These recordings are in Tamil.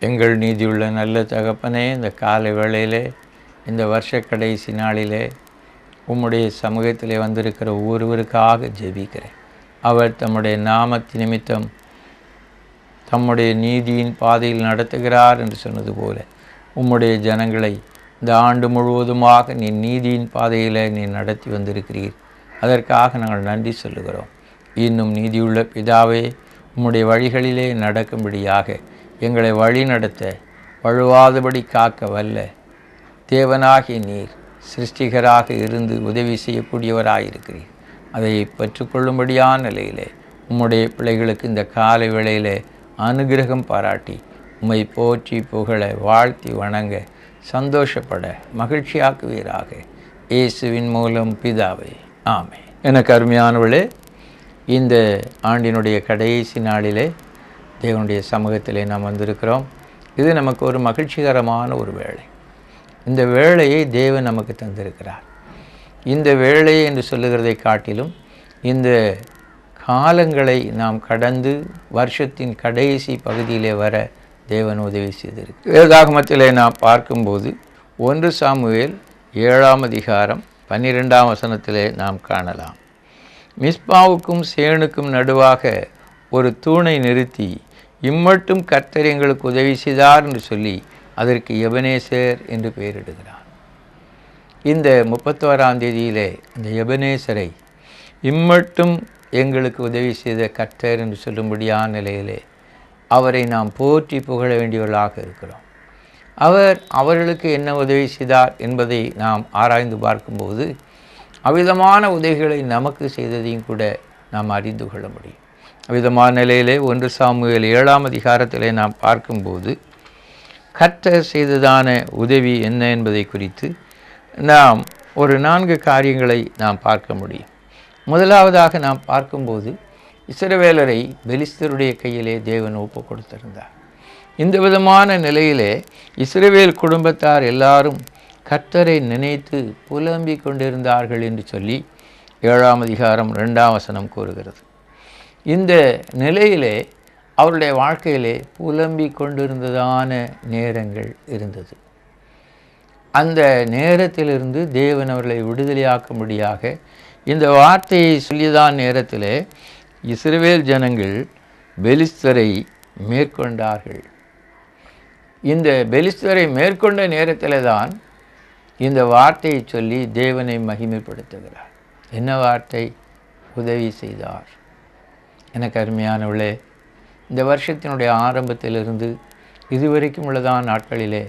எங்கள் நீதியுள்ள நல்ல தகப்பனே, இந்த காலை வேளையிலே, இந்த வருஷ கடைசி நாளிலே உம்முடைய சமூகத்திலே வந்திருக்கிற ஒருவருக்காக ஜெபிக்கிறேன். அவர் தம்முடைய நாமத்து நிமித்தம் தம்முடைய நீதியின் பாதையில் நடத்துகிறார் என்று சொன்னது போல உம்முடைய ஜனங்களை இந்த ஆண்டு முழுவதுமாக நீ நீதியின் பாதையில் நீ நடத்தி வந்திருக்கிறீர். அதற்காக நாங்கள் நன்றி சொல்லுகிறோம். இன்னும் நீதியுள்ள பிதாவே, உம்முடைய வழிகளிலே நடக்கும்படியாக எங்களை வழி நடத்த வழுவாதபடி காக்க வல்ல தேவனாகிய நீர் சிருஷ்டிகராக இருந்து உதவி செய்யக்கூடியவராயிருக்கிறீர். அதை பெற்றுக்கொள்ளும்படியான நிலையிலே உம்முடைய பிள்ளைகளுக்கு இந்த காலை வேளையிலே அனுகிரகம் பாராட்டி உம்மை போற்றி புகழ வாழ்த்தி வணங்க சந்தோஷப்பட மகிழ்ச்சியாக்குவீராக. இயேசுவின் மூலம் பிதாவே, ஆமென். எனக்கு அருமையானவர்களே, இந்த ஆண்டினுடைய கடைசி நாளிலே தேவனுடைய சமூகத்திலே நாம் வந்திருக்கிறோம். இது நமக்கு ஒரு மகிழ்ச்சிகரமான ஒரு வேளை. இந்த வேளையை தேவன் நமக்கு தந்திருக்கிறார். இந்த வேளை என்று சொல்லுகிறதை காட்டிலும் இந்த காலங்களை நாம் கடந்து வருஷத்தின் கடைசி பகுதியிலே வர தேவன் உதவி செய்திருக்கு. வேதாகமத்திலே நாம் பார்க்கும்போது 1 சாமுவேல் 7ஆம் அதிகாரம் 12ஆம் வசனத்திலே நாம் காணலாம். மிஸ்பாவுக்கும் சேனுக்கும் நடுவாக ஒரு தூணை நிறுத்தி இம்மட்டும் கர்த்தர் எங்களுக்கு உதவி செய்தார் என்று சொல்லி அதற்கு எபனேசர் என்று பெயரிடுகிறார். இந்த 31ஆம் தேதியிலே இந்த எபனேசரை இம்மட்டும் எங்களுக்கு உதவி செய்த கர்த்தர் என்று சொல்லும்படியான நிலையிலே அவரை நாம் போற்றி புகழ வேண்டியவர்களாக இருக்கிறோம். அவர்களுக்கு என்ன உதவி செய்தார் என்பதை நாம் ஆராய்ந்து பார்க்கும்போது அவ்விதமான உதவிகளை நமக்கு செய்ததையும் கூட நாம் அறிந்து கொள்ள முடியும். அவ்விதமான நிலையிலே 1 சாமுவேல் 7ஆம் அதிகாரத்திலே நாம் பார்க்கும்போது கர்த்தர் செய்ததான உதவி என்ன என்பதை குறித்து நாம் ஒரு 4 காரியங்களை நாம் பார்க்க முடியும். முதலாவதாக நாம் பார்க்கும்போது இஸ்ரவேலரை பெலிஸ்தருடைய கையிலே தேவன் ஒப்பு கொடுத்திருந்தார். இந்த விதமான நிலையிலே இஸ்ரவேல் குடும்பத்தார் எல்லாரும் கர்த்தரை நினைத்து புலம்பிக் கொண்டிருந்தார்கள் என்று சொல்லி 7ஆம் அதிகாரம் 2ஆம் வசனம் கூறுகிறது. இந்த நிலையிலே அவருடைய வாழ்க்கையிலே புலம்பிக் கொண்டிருந்ததான நேரங்கள் இருந்தது. அந்த நேரத்திலிருந்து தேவன் அவர்களை விடுதலையாக்கும்படியாக இந்த வார்த்தையை சொல்லியதான் நேரத்திலே இஸ்ரவேல் ஜனங்கள் பெலிஸ்தரை மேற்கொண்டார்கள். இந்த பெலிஸ்தரை மேற்கொண்ட நேரத்தில் தான் இந்த வார்த்தையை சொல்லி தேவனை மகிமைப்படுத்துகிறார். என்ன வார்த்தை? உதவி செய்தார். எனக்கு அருமையானவர்களே, இந்த வருஷத்தினுடைய ஆரம்பத்திலிருந்து இதுவரைக்கும் உள்ளதான நாட்களிலே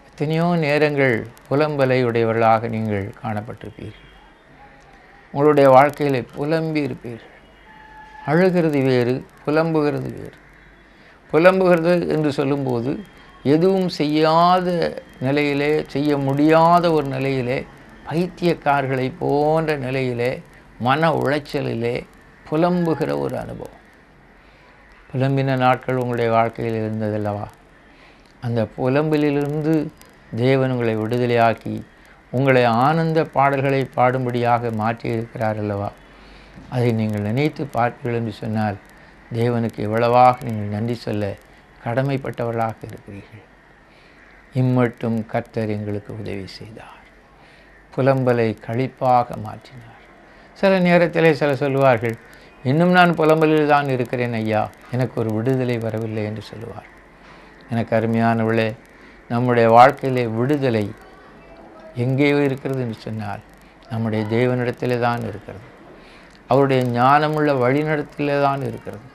எத்தனையோ நேரங்கள் புலம்பலை உடையவர்களாக நீங்கள் காணப்பட்டிருப்பீர்கள். உங்களுடைய வாழ்க்கையில் புலம்பி இருப்பீர்கள். அழுகிறது வேறு, புலம்புகிறது வேறு. புலம்புகிறது என்று சொல்லும்போது எதுவும் செய்யாத நிலையிலே, செய்ய முடியாத ஒரு நிலையிலே, பைத்தியக்காரர்களை போன்ற நிலையிலே, மன உளைச்சலிலே புலம்புகிற ஒரு அனுபவம். புலம்பின நாட்கள் உங்களுடைய வாழ்க்கையில் இருந்ததல்லவா? அந்த புலம்பிலிருந்து தேவன் உங்களை விடுதலையாக்கி உங்களை ஆனந்த பாடல்களை பாடும்படியாக மாற்றியிருக்கிறார் அல்லவா? அதை நீங்கள் நினைத்து பார்ப்பீர்கள் என்று சொன்னால் தேவனுக்கு எவ்வளவாக நீங்கள் நன்றி சொல்ல கடமைப்பட்டவர்களாக இருக்கிறீர்கள். இம்மட்டும் கர்த்தர் எங்களுக்கு உதவி செய்தார். புலம்பலை களிப்பாக மாற்றினார். சில நேரத்திலே சொல்லுவார்கள், இன்னும் நான் புலம்பலில் தான் இருக்கிறேன் ஐயா, எனக்கு ஒரு விடுதலை வரவில்லை என்று சொல்லுவார். எனக்கு அருமையானவர்களே, நம்முடைய வாழ்க்கையிலே விடுதலை எங்கேயோ இருக்கிறது என்று சொன்னால் நம்முடைய தேவனிடத்திலே தான் இருக்கிறது. அவருடைய ஞானமுள்ள வழிநடத்திலே தான் இருக்கிறது.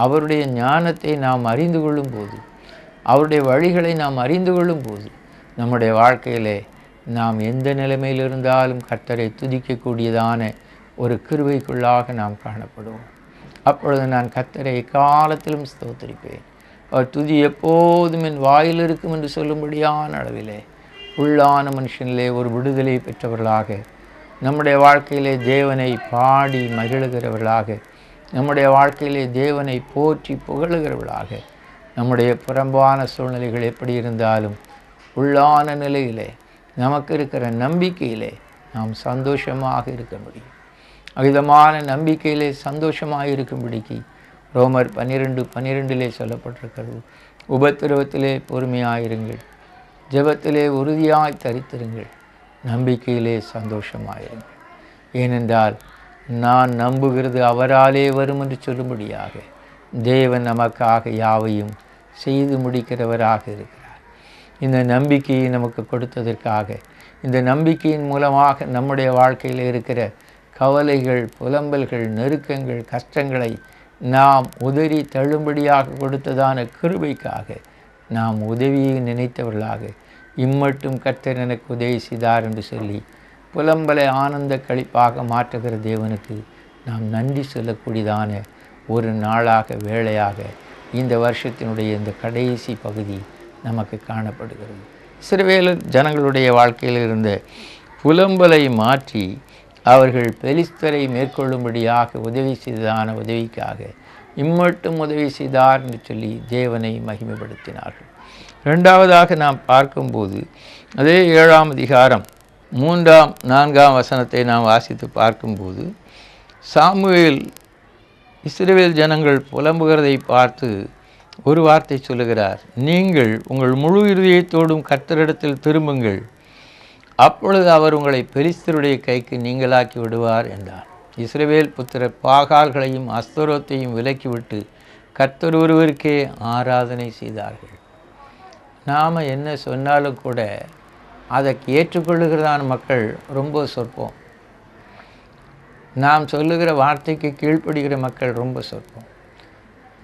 அவருடைய ஞானத்தை நாம் அறிந்து கொள்ளும் போது, அவருடைய வழிகளை நாம் அறிந்து கொள்ளும் போது நம்முடைய வாழ்க்கையிலே நாம் எந்த நிலைமையில் இருந்தாலும் கர்த்தரை துதிக்கக்கூடியதான ஒரு கிருபைக்குள்ளாக நாம் காணப்படுவோம். அப்பொழுது நான் கர்த்தரை காலத்திலும் ஸ்தோத்திரிப்பேன். அவர் துதி எப்போதும் என் வாயில் இருக்கும் என்று சொல்லும்படியான அளவிலே உள்ளான மனுஷனிலே ஒரு விடுதலை பெற்றவர்களாக, நம்முடைய வாழ்க்கையிலே தேவனை பாடி மகிழுகிறவர்களாக, நம்முடைய வாழ்க்கையிலே தேவனை போற்றி புகழுகிறவர்களாக, நம்முடைய புறம்பான சூழ்நிலைகள் எப்படி இருந்தாலும் உள்ளான நிலையிலே நமக்கு இருக்கிற நம்பிக்கையிலே நாம் சந்தோஷமாக இருக்க முடியும். அவ்விதமான நம்பிக்கையிலே சந்தோஷமாக இருக்கும்படிக்கு ரோமர் 12:12 சொல்லப்பட்டிருக்கிறது. உபத்திரவத்திலே பொறுமையாயிருங்கள், ஜெபத்திலே உறுதியாய் தரித்திருங்கள், நம்பிக்கையிலே சந்தோஷமாயிருங்கள். ஏனென்றால் நான் நம்புகிறது அவராலே வரும் என்று சொல்லும்படியாக தேவன் நமக்காக யாவையும் செய்து முடிக்கிறவராக இருக்கிறார். இந்த நம்பிக்கையை நமக்கு கொடுத்ததற்காக, இந்த நம்பிக்கையின் மூலமாக நம்முடைய வாழ்க்கையில் இருக்கிற கவலைகள், புலம்பல்கள், நெருக்கங்கள், கஷ்டங்களை நாம் உதறி தள்ளும்படியாக கொடுத்ததான கிருபைக்காக நாம் உதவியை நினைத்தவர்களாக இம்மட்டும் கர்த்தர் எனக்கு உதவி செய்தார் என்று சொல்லி புலம்பலை ஆனந்த களிப்பாக மாற்றுகிற தேவனுக்கு நாம் நன்றி சொல்லக்கூடியதான ஒரு நாளாக, வேளையாக இந்த வருஷத்தினுடைய இந்த கடைசி பகுதி நமக்கு காணப்படுகிறது. இஸ்ரவேல் ஜனங்களுடைய வாழ்க்கையில் இருந்த புலம்பலை மாற்றி அவர்கள் பெலிஸ்தரை மேற்கொள்ளும்படியாக உதவி செய்ததான உதவிக்காக இம்மட்டும் உதவி செய்தார் என்று சொல்லி தேவனை மகிமைப்படுத்தினார்கள். இரண்டாவதாக நாம் பார்க்கும்போது அதே 7ஆம் அதிகாரம் 3ஆம் 4ஆம் வசனத்தை நாம் வாசித்து பார்க்கும்போது சாமுவேல் இஸ்ரவேல் ஜனங்கள் புலம்புகிறதை பார்த்து ஒரு வார்த்தை சொல்லுகிறார். நீங்கள் உங்கள் முழு இருதயத்தோடும் கர்த்தரிடத்தில் திரும்புங்கள், அப்பொழுது அவர் உங்களை பெலிஸ்தருடைய கைக்கு நீங்களாக்கி விடுவார் என்றார். இஸ்ரவேல் புத்திரர் பாகால்களையும் அஸ்தரோத்தையும் விலக்கிவிட்டு கர்த்தர் ஒருவருக்கே ஆராதனை செய்தார்கள். நாம் என்ன சொன்னாலும் கூட அதை ஏற்றுக்கொள்ளுகிறதான மக்கள் ரொம்ப சொற்பம். நாம் சொல்லுகிற வார்த்தைக்கு கீழ்ப்படுகிற மக்கள் ரொம்ப சொற்பம்.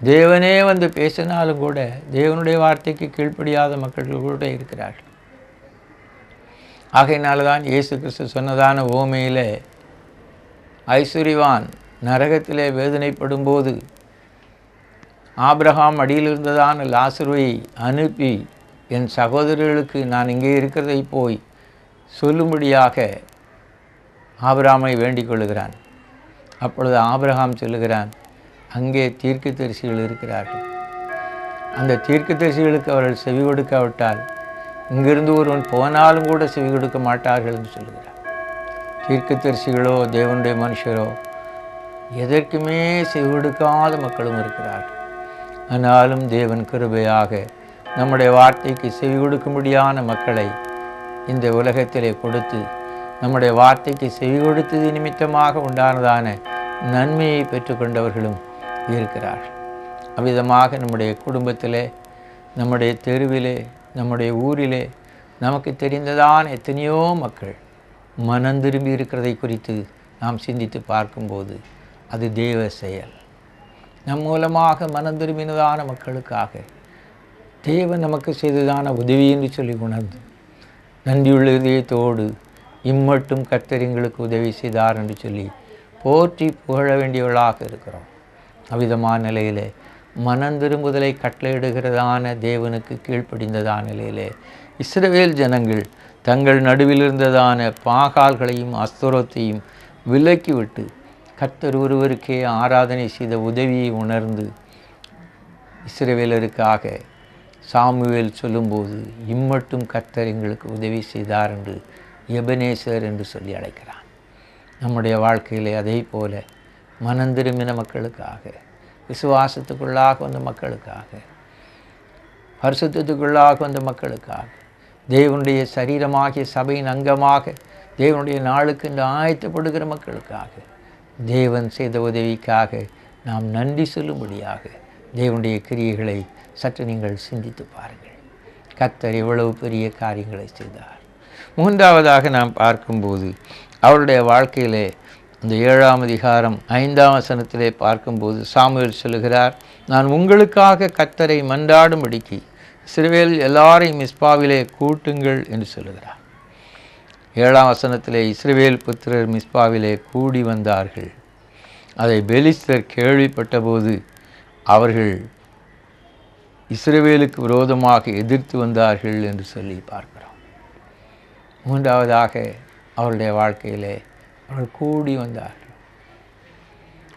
தேவனே வந்து பேசினாலும் கூட தேவனுடைய வார்த்தைக்கு கீழ்ப்படியாத மக்கள் கூட இருக்கிறார்கள். ஆகையினால தான் இயேசு கிறிஸ்து சொன்னதான ஓமையிலே ஐஸ்வர்யவான் நரகத்திலே வேதனைப்படும் போது ஆபிரகாம் அடியில் இருந்ததான லாசருவை அனுப்பி என் சகோதரர்களுக்கு நான் இங்கே இருக்கிறதை போய் சொல்லும்படியாக ஆபிரகாமை வேண்டிக் கொள்ளுகிறான். அப்பொழுது ஆபிரகாம் சொல்லுகிறான், அங்கே தீர்க்கதரிசிகள் இருக்கிறார்கள், அந்த தீர்க்கதரிசிகளுக்கு அவர்கள் செவி கொடுக்காவிட்டால் இங்கிருந்து ஒருவன் போனாலும் கூட செவி கொடுக்க மாட்டார்கள் என்று சொல்லுகிறார். தீர்க்கதரிசிகளோ தேவனுடைய மனுஷரோ எதற்குமே செவி கொடுக்காத மக்களும் இருக்கிறார்கள். ஆனாலும் தேவன் கிருபையாக நம்முடைய வார்த்தைக்கு செவி கொடுக்கும்படியான மக்களை இந்த உலகத்திலே கொடுத்து நம்முடைய வார்த்தைக்கு செவி கொடுத்தது நிமித்தமாக உண்டானதான நன்மையை பெற்றுக்கொண்டவர்களும் இருக்கிறார்கள். அவ்விதமாக நம்முடைய குடும்பத்திலே, நம்முடைய தெருவிலே, நம்முடைய ஊரிலே நமக்கு தெரிந்ததான எத்தனையோ மக்கள் மனம் திரும்பி இருக்கிறதை குறித்து நாம் சிந்தித்து பார்க்கும்போது அது தேவ செயல். நம் மூலமாக மனம் திரும்பினதான மக்களுக்காக தேவன் நமக்கு செய்ததான உதவி என்று சொல்லி உணர்ந்து நன்றியுள்ள இதயத்தோடு இம்மட்டும் கர்த்தர் எங்களுக்கு உதவி செய்தார் என்று சொல்லி போற்றி புகழ வேண்டியவர்களாக இருக்கிறோம். அவ்விதமான நிலையிலே மனம் திரும்புதலை கட்டளையிடுகிறதான தேவனுக்கு கீழ்ப்படிந்ததான நிலையிலே இஸ்ரவேல் ஜனங்கள் தங்கள் நடுவில் இருந்ததான பாகால்களையும் அஸ்தரோத்தையும் விலக்கிவிட்டு கர்த்தர் ஒருவருக்கே ஆராதனை செய்த உதவியை உணர்ந்து இஸ்ரவேலருக்காக சாமுவேல் சொல்லும்போது இம்மட்டும் கர்த்தர் எங்களுக்கு உதவி செய்தார் என்று எபனேசர் என்று சொல்லி அழைக்கிறான். நம்முடைய வாழ்க்கையிலே அதே போல மனம் திரும்பின மக்களுக்காக, விசுவாசத்துக்குள்ளாக வந்த மக்களுக்காக, பரிசுத்தத்துக்குள்ளாக வந்த மக்களுக்காக, தேவனுடைய சரீரமாகிய சபையின் அங்கமாக தேவனுடைய நாளுக்கு என்று ஆயத்தப்படுகிற மக்களுக்காக தேவன் செய்த உதவிக்காக நாம் நன்றி சொல்லும்படியாக தேவனுடைய கிரியைகளை சற்று நீங்கள் சிந்தித்து பாருங்கள். கர்த்தர் எவ்வளவு பெரிய காரியங்களை செய்தார். மூன்றாவதாக நாம் பார்க்கும்போது அவருடைய வாழ்க்கையிலே இந்த 7ஆம் அதிகாரம் 5ஆம் வசனத்திலே பார்க்கும்போது சாமுவேல் சொல்லுகிறார், நான் உங்களுக்காக கர்த்தரை மன்றாடும்படிக்கு இஸ்ரவேல் எல்லாரையும் மிஸ்பாவிலே கூட்டுங்கள் என்று சொல்லுகிறார். 7ஆம் வசனத்திலே இஸ்ரவேல் புத்திரர் மிஸ்பாவிலே கூடி வந்தார்கள். அதை பெலிஸ்தர் கேள்விப்பட்டபோது அவர்கள் இஸ்ரவேலுக்கு விரோதமாக எதிர்த்து வந்தார்கள் என்று சொல்லி பார்க்கிறோம். மூன்றாவதாக அவருடைய வாழ்க்கையிலே அவர்கள் கூடி வந்தார்கள்.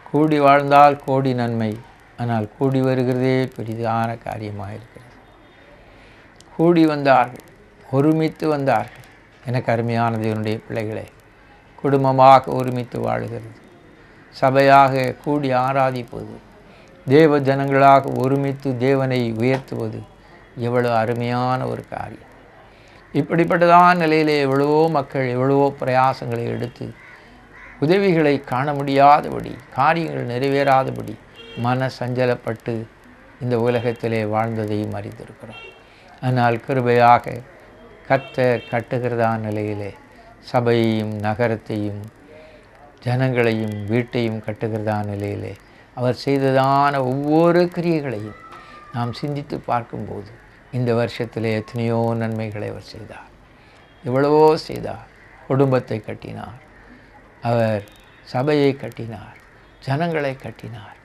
கூடி வாழ்ந்தால் கோடி நன்மை, ஆனால் கூடி வருகிறதே பெரிதான காரியமாக இருக்கிறது. கூடி வந்தார்கள், ஒருமித்து வந்தார்கள். எனக்கு அருமையான தேவனுடைய பிள்ளைகளே, குடும்பமாக ஒருமித்து வாழுகிறது, சபையாக கூடி ஆராதிப்பது, தேவ ஜனங்களாக ஒருமித்து தேவனை உயர்த்துவது, எவ்வளோ அருமையான ஒரு காரியம்! இப்படிப்பட்டதான் நிலையிலே எவ்வளவோ மக்கள் எவ்வளவோ பிரயாசங்களை எடுத்து உதவிகளை காண முடியாதபடி, காரியங்கள் நிறைவேறாதபடி மன சஞ்சலப்பட்டு இந்த உலகத்திலே வாழ்ந்ததையும் அறிந்திருக்கிறோம். ஆனால் கிருபையாக கர்த்தர் கட்டுகிறதான நிலையிலே சபையையும் நகரத்தையும் ஜனங்களையும் வீட்டையும் கட்டுகிறதான நிலையிலே அவர் செய்ததான ஒவ்வொரு கிரியைகளையும் நாம் சிந்தித்து பார்க்கும்போது இந்த வருஷத்திலே எத்தனையோ நன்மைகளை அவர் செய்தார், எவ்வளவோ செய்தார். குடும்பத்தை கட்டினார், அவர் சபையை கட்டினார், ஜனங்களை கட்டினார்.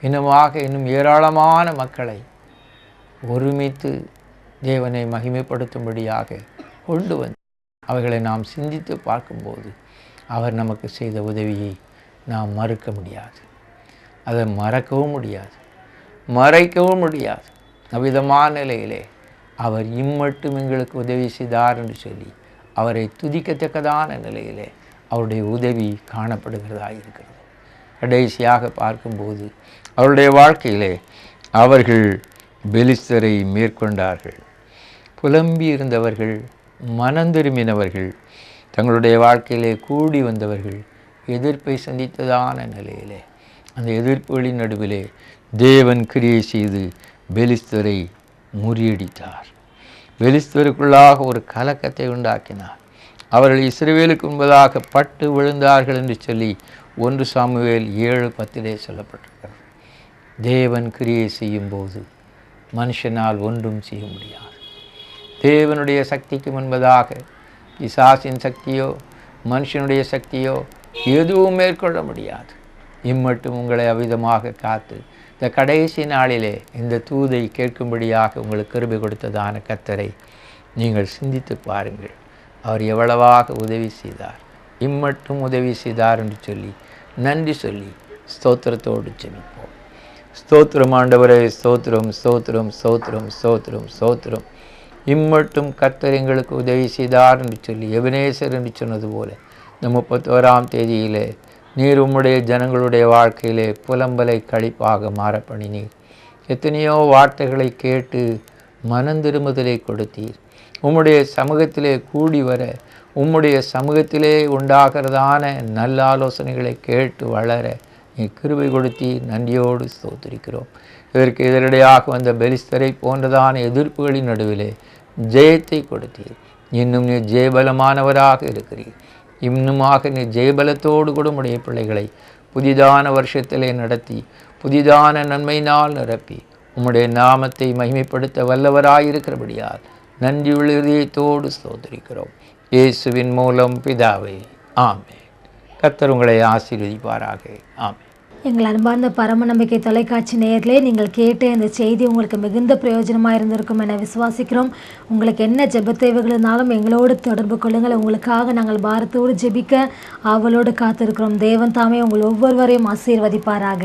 இன்னும் ஏராளமான மக்களை ஒருமித்து தேவனை மகிமைப்படுத்தும்படியாக கொண்டு வந்து அவைகளை நாம் சிந்தித்து பார்க்கும்போது அவர் நமக்கு செய்த உதவியை நாம் மறுக்க முடியாது, அதை மறக்கவும் முடியாது, மறைக்கவும் முடியாது. அவ்விதமான நிலையிலே அவர் இம்மட்டும் எங்களுக்கு உதவி செய்தார் என்று சொல்லி அவரை துதிக்கத்தக்கதான நிலையிலே அவருடைய உதவி காணப்படுகிறதாக இருக்கிறது. கடைசியாக பார்க்கும்போது அவருடைய வாழ்க்கையிலே அவர்கள் பெலிஸ்தரை மேற்கொண்டார்கள். புலம்பி இருந்தவர்கள், மனந்திரும்பினவர்கள், தங்களுடைய வாழ்க்கையிலே கூடி வந்தவர்கள் எதிர்ப்பை சந்தித்ததான நிலையிலே அந்த எதிர்ப்புகளின் நடுவிலே தேவன் கிரியை செய்து பெலிஸ்தரை முறியடித்தார். பெலிஸ்தருக்குள்ளாக ஒரு கலக்கத்தை உண்டாக்கினார். அவர்கள் இஸ்ரவேலுக்கு முன்பதாக பட்டு விழுந்தார்கள் என்று சொல்லி 1 சாமுவேல் 7:10 சொல்லப்பட்டிருக்கிறது. தேவன் கிரியை செய்யும்போது மனுஷனால் ஒன்றும் செய்ய முடியாது. தேவனுடைய சக்திக்கு முன்பதாக பிசாசின் சக்தியோ மனுஷனுடைய சக்தியோ எதுவும் மேற்கொள்ள முடியாது. இம்மட்டும் உங்களை அவ்விதமாக காத்து இந்த கடைசி நாளிலே இந்த தூதை கேட்கும்படியாக உங்களுக்கு கிருபை கொடுத்ததான கர்த்தரை நீங்கள் சிந்தித்து பாருங்கள். அவர் எவ்வளவாக உதவி செய்தார், இம்மட்டும் உதவி செய்தார் என்று சொல்லி நன்றி சொல்லி ஸ்தோத்திரத்தோடு ஜெபிப்போம். ஸ்தோத்திரம் ஆண்டவரே, ஸ்தோத்திரம், ஸ்தோத்திரம், ஸ்தோத்திரம், ஸ்தோத்திரம், ஸ்தோத்திரம். இம்மட்டும் கர்த்தர் எங்களுக்கு உதவி செய்தார் என்று சொல்லி எபனேசர் என்று சொன்னது போல இந்த 31ஆம் தேதியிலே நீர் உம்முடைய ஜனங்களுடைய வாழ்க்கையிலே புலம்பலை கழிப்பாக மாற பண்ணினீர். எத்தனையோ வார்த்தைகளை கேட்டு மனந்திரும்புதலை கொடுத்தீர். உம்முடைய சமூகத்திலே கூடி வர, உம்முடைய சமூகத்திலே உண்டாகிறதான நல்ல ஆலோசனைகளை கேட்டு வளர நீ கிருபை கொடுத்தீர். நன்றியோடு ஸ்தோத்திரிக்கிறோம். இதற்கு எதிரடையாக வந்த பெலிஸ்தரை போன்றதான எதிர்ப்புகளின் நடுவிலே ஜெயத்தை கொடுத்தீர். இன்னும் நீ ஜெயபலமானவராக இருக்கிறீர். இன்னுமாக நீ ஜெயபலத்தோடு கூட உடைய பிள்ளைகளை புதிதான வருஷத்திலே நடத்தி புதிதான நன்மையினால் நிரப்பி உம்முடைய நாமத்தை மகிமைப்படுத்த வல்லவராயிருக்கிறபடியால் நன்றியுள்ள இதயத்தோடு ஸ்தோத்திரிக்கிறோம். இயேசுவின் மூலம் பிதாவே, ஆமென். கர்த்தர் உங்களை ஆசீர்வதிப்பாராக. ஆமென். எங்கள் அன்பார்ந்த பரம நம்பிக்கை தொலைக்காட்சி நேயர்களே, நீங்கள் கேட்ட இந்த செய்தி உங்களுக்கு மிகுந்த பிரயோஜனமாக இருந்திருக்கும் என விசுவாசிக்கிறோம். உங்களுக்கு என்ன ஜெப தேவைகள் இருந்தாலும் எங்களோடு தொடர்பு கொள்ளுங்கள். உங்களுக்காக நாங்கள் பாரத்தோடு ஜெபிக்க ஆவலோடு காத்திருக்கிறோம். தேவன் தாமே உங்கள் ஒவ்வொருவரையும் ஆசீர்வதிப்பாராக.